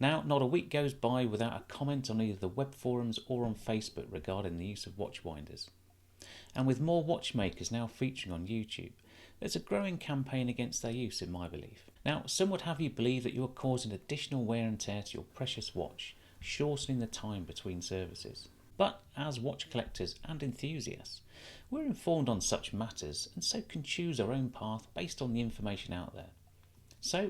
Now, not a week goes by without a comment on either the web forums or on Facebook regarding the use of watch winders. And with more watchmakers now featuring on YouTube, there's a growing campaign against their use, in my belief. Now, some would have you believe that you are causing additional wear and tear to your precious watch, shortening the time between services. But as watch collectors and enthusiasts, we're informed on such matters and so can choose our own path based on the information out there. So,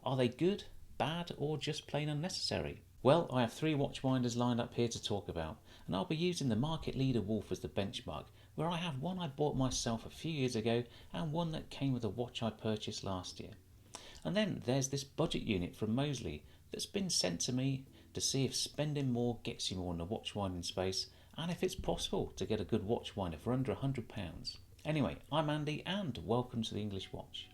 are they good, bad, or just plain unnecessary? Well, I have 3 watch winders lined up here to talk about, and I'll be using the market leader Wolf as the benchmark, where I have one I bought myself a few years ago and one that came with a watch I purchased last year. And then there's this budget unit from Mozsly that's been sent to me to see if spending more gets you more in the watch winding space, and if it's possible to get a good watch winder for under £100. Anyway, I'm Andy and welcome to the English Watch.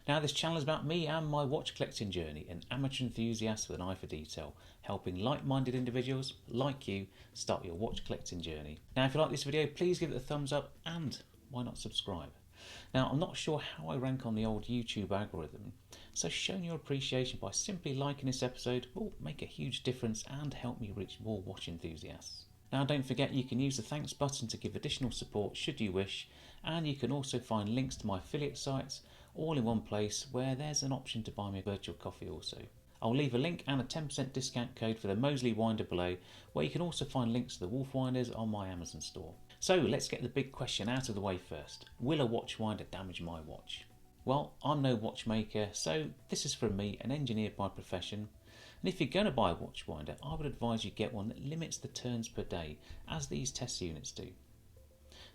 Now, this channel is about me and my watch collecting journey, an amateur enthusiast with an eye for detail, helping like-minded individuals like you start your watch collecting journey. Now, if you like this video, please give it a thumbs up and why not subscribe? Now, I'm not sure how I rank on the old YouTube algorithm, so showing your appreciation by simply liking this episode will make a huge difference and help me reach more watch enthusiasts. Now, don't forget you can use the thanks button to give additional support should you wish, and you can also find links to my affiliate sites all in one place where there's an option to buy me a virtual coffee also. I'll leave a link and a 10% discount code for the Mozsly winder below, where you can also find links to the Wolf winders on my Amazon store. So let's get the big question out of the way first. Will a watch winder damage my watch? Well, I'm no watchmaker, so this is from me, an engineer by profession. And if you're going to buy a watch winder, I would advise you get one that limits the turns per day, as these test units do.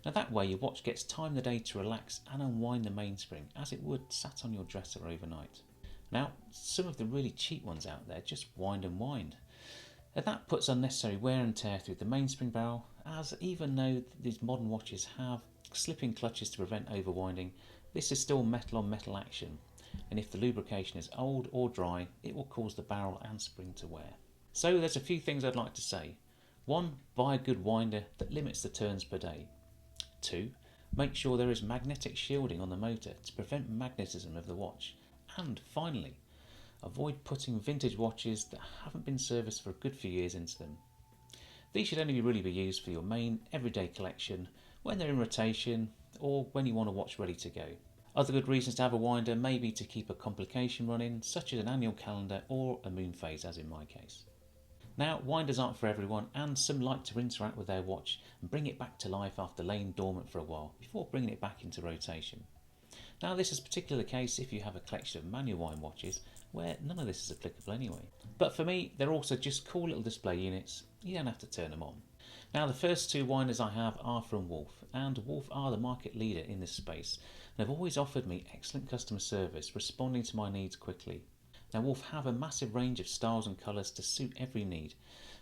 Now that way your watch gets time in the day to relax and unwind the mainspring as it would sat on your dresser overnight. Now, some of the really cheap ones out there just wind and wind. And that puts unnecessary wear and tear through the mainspring barrel, as even though these modern watches have slipping clutches to prevent overwinding, this is still metal on metal action, and if the lubrication is old or dry, it will cause the barrel and spring to wear. So there's a few things I'd like to say. 1. Buy a good winder that limits the turns per day. 2. Make sure there is magnetic shielding on the motor to prevent magnetism of the watch. And finally, avoid putting vintage watches that haven't been serviced for a good few years into them. These should only really be used for your main everyday collection when they're in rotation or when you want a watch ready to go. Other good reasons to have a winder may be to keep a complication running, such as an annual calendar or a moon phase, as in my case. Now, winders aren't for everyone, and some like to interact with their watch and bring it back to life after laying dormant for a while before bringing it back into rotation. Now, this is particularly the case if you have a collection of manual wind watches where none of this is applicable anyway. But for me, they're also just cool little display units. You don't have to turn them on. Now, the first 2 winders I have are from Wolf, and Wolf are the market leader in this space. They've always offered me excellent customer service, responding to my needs quickly. Now, Wolf have a massive range of styles and colours to suit every need,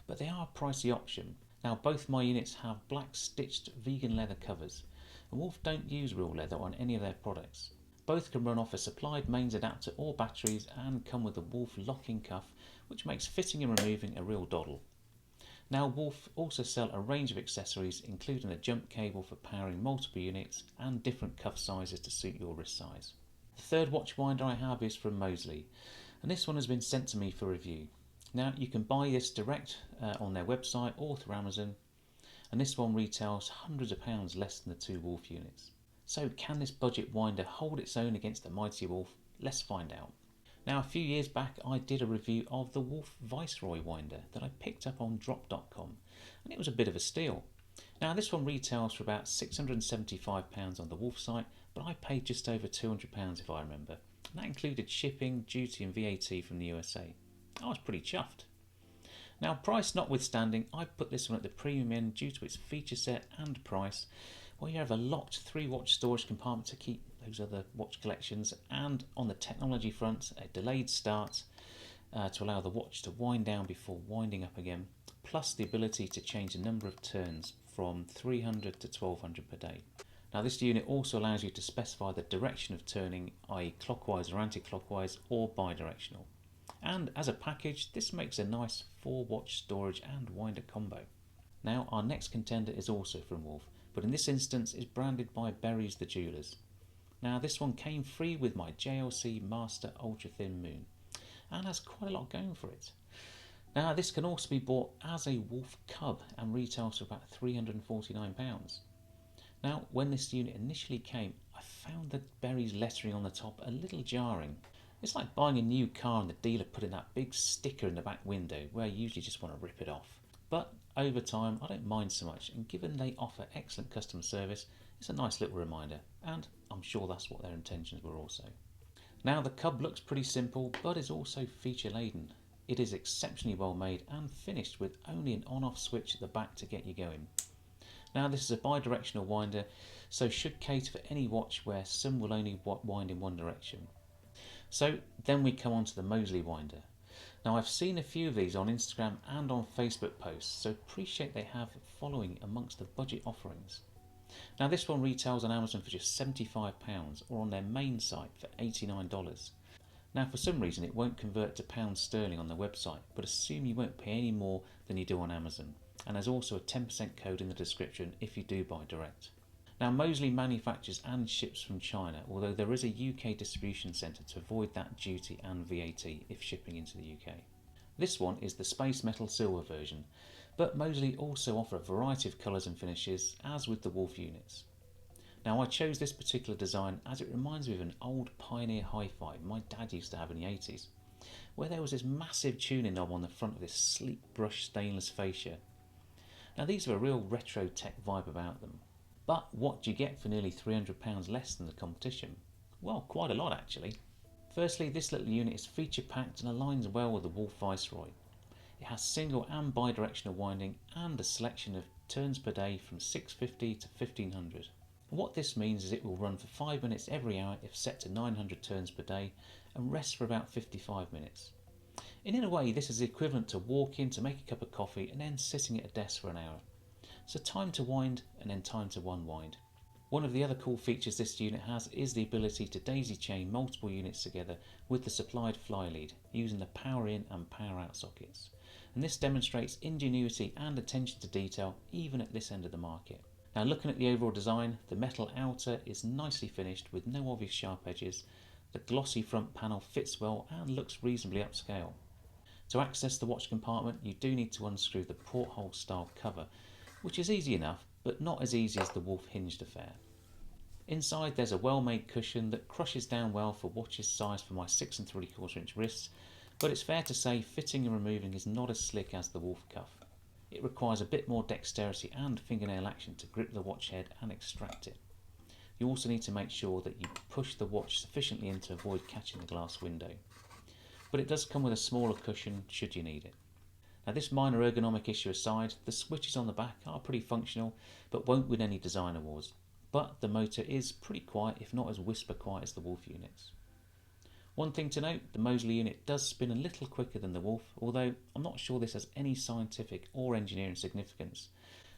but they are a pricey option. Now, both my units have black stitched vegan leather covers, and Wolf don't use real leather on any of their products. Both can run off a supplied mains adapter or batteries and come with a Wolf locking cuff, which makes fitting and removing a real doddle. Now, Wolf also sell a range of accessories, including a jump cable for powering multiple units and different cuff sizes to suit your wrist size. The third watch winder I have is from Mozsly, and this one has been sent to me for review. Now, you can buy this direct on their website or through Amazon, and this one retails hundreds of pounds less than the 2 Wolf units. So can this budget winder hold its own against the mighty Wolf? Let's find out. Now, a few years back I did a review of the Wolf Viceroy winder that I picked up on drop.com, and it was a bit of a steal. Now, this one retails for about £675 on the Wolf site, but I paid just over £200 if I remember. And that included shipping, duty and VAT from the USA. I was pretty chuffed. Now, price notwithstanding, I put this one at the premium end due to its feature set and price, where you have a locked 3-watch storage compartment to keep those other watch collections, and on the technology front, a delayed start to allow the watch to wind down before winding up again, plus the ability to change the number of turns from 300 to 1200 per day. Now, this unit also allows you to specify the direction of turning, i.e. clockwise or anti-clockwise or bidirectional. And as a package, this makes a nice 4-watch storage and winder combo. Now our next contender is also from Wolf, but in this instance is branded by Berries the Jewelers. Now this one came free with my JLC Master Ultra Thin Moon and has quite a lot going for it. Now this can also be bought as a Wolf Cub and retails for about £349. Now when this unit initially came, I found the Berries lettering on the top a little jarring. It's like buying a new car and the dealer putting that big sticker in the back window where you usually just want to rip it off. But over time I don't mind so much, and given they offer excellent customer service, it's a nice little reminder, and I'm sure that's what their intentions were also. Now the Cub looks pretty simple but is also feature laden. It is exceptionally well made and finished with only an on-off switch at the back to get you going. Now this is a bi-directional winder, so should cater for any watch where some will only wind in one direction. So then we come on to the Mozsly winder. Now I've seen a few of these on Instagram and on Facebook posts, so appreciate they have a following amongst the budget offerings. Now this one retails on Amazon for just £75 or on their main site for $89. Now for some reason it won't convert to pounds sterling on their website, but assume you won't pay any more than you do on Amazon. And there's also a 10% code in the description if you do buy direct. Now Mozsly manufactures and ships from China, although there is a UK distribution centre to avoid that duty and VAT if shipping into the UK. This one is the Space Metal Silver version, but Mozsly also offer a variety of colours and finishes, as with the Wolf units. Now I chose this particular design as it reminds me of an old Pioneer hi-fi my dad used to have in the 80s, where there was this massive tuning knob on the front of this sleek brushed stainless fascia. Now these have a real retro tech vibe about them. But what do you get for nearly £300 less than the competition? Well, quite a lot actually. Firstly, this little unit is feature packed and aligns well with the Wolf Viceroy. It has single and bi-directional winding and a selection of turns per day from 650 to 1500. What this means is it will run for 5 minutes every hour if set to 900 turns per day and rest for about 55 minutes. And in a way this is equivalent to walking to make a cup of coffee and then sitting at a desk for an hour. So time to wind and then time to unwind. One of the other cool features this unit has is the ability to daisy chain multiple units together with the supplied fly lead using the power in and power out sockets. And this demonstrates ingenuity and attention to detail even at this end of the market. Now looking at the overall design, the metal outer is nicely finished with no obvious sharp edges. The glossy front panel fits well and looks reasonably upscale. To access the watch compartment you do need to unscrew the porthole style cover, which is easy enough, but not as easy as the Wolf hinged affair. Inside there's a well-made cushion that crushes down well for watches sized for my 6 3/4 inch wrists, but it's fair to say fitting and removing is not as slick as the Wolf cuff. It requires a bit more dexterity and fingernail action to grip the watch head and extract it. You also need to make sure that you push the watch sufficiently in to avoid catching the glass window. But it does come with a smaller cushion should you need it. Now this minor ergonomic issue aside, the switches on the back are pretty functional but won't win any design awards. But the motor is pretty quiet, if not as whisper quiet as the Wolf units. One thing to note, the Mozsly unit does spin a little quicker than the Wolf, although I'm not sure this has any scientific or engineering significance.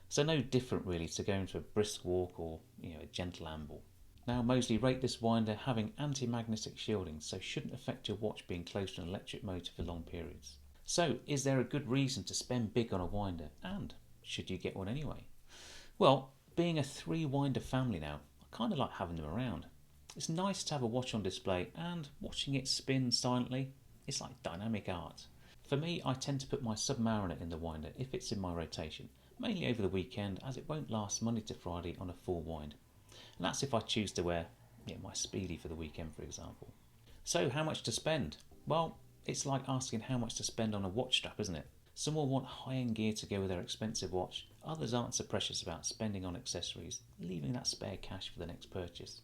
So no different really to going for a brisk walk or a gentle amble. Now Mozsly rate this winder having anti-magnetic shielding, so shouldn't affect your watch being close to an electric motor for long periods. So is there a good reason to spend big on a winder, and should you get one anyway? Well, being a 3-winder family now, I kind of like having them around. It's nice to have a watch on display and watching it spin silently, it's like dynamic art. For me, I tend to put my Submariner in the winder if it's in my rotation, mainly over the weekend as it won't last Monday to Friday on a full wind. And that's if I choose to wear my Speedy for the weekend, for example. So how much to spend? Well, it's like asking how much to spend on a watch strap, isn't it? Some will want high-end gear to go with their expensive watch, others aren't so precious about spending on accessories, leaving that spare cash for the next purchase.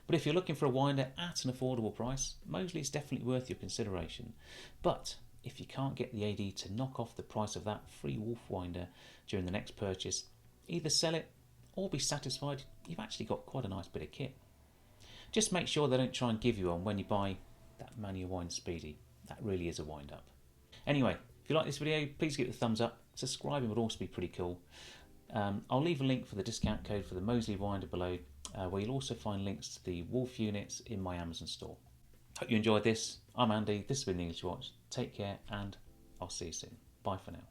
But if you're looking for a winder at an affordable price, Mozsly is definitely worth your consideration. But if you can't get the AD to knock off the price of that free Wolf winder during the next purchase, either sell it or be satisfied you've actually got quite a nice bit of kit. Just make sure they don't try and give you one when you buy that manual wind Speedy. That really is a wind up. Anyway, if you like this video, please give it a thumbs up. Subscribing would also be pretty cool. I'll leave a link for the discount code for the Mozsly winder below, where you'll also find links to the Wolf units in my Amazon store. Hope you enjoyed this, I'm Andy, this has been the English Watch. Take care and I'll see you soon. Bye for now.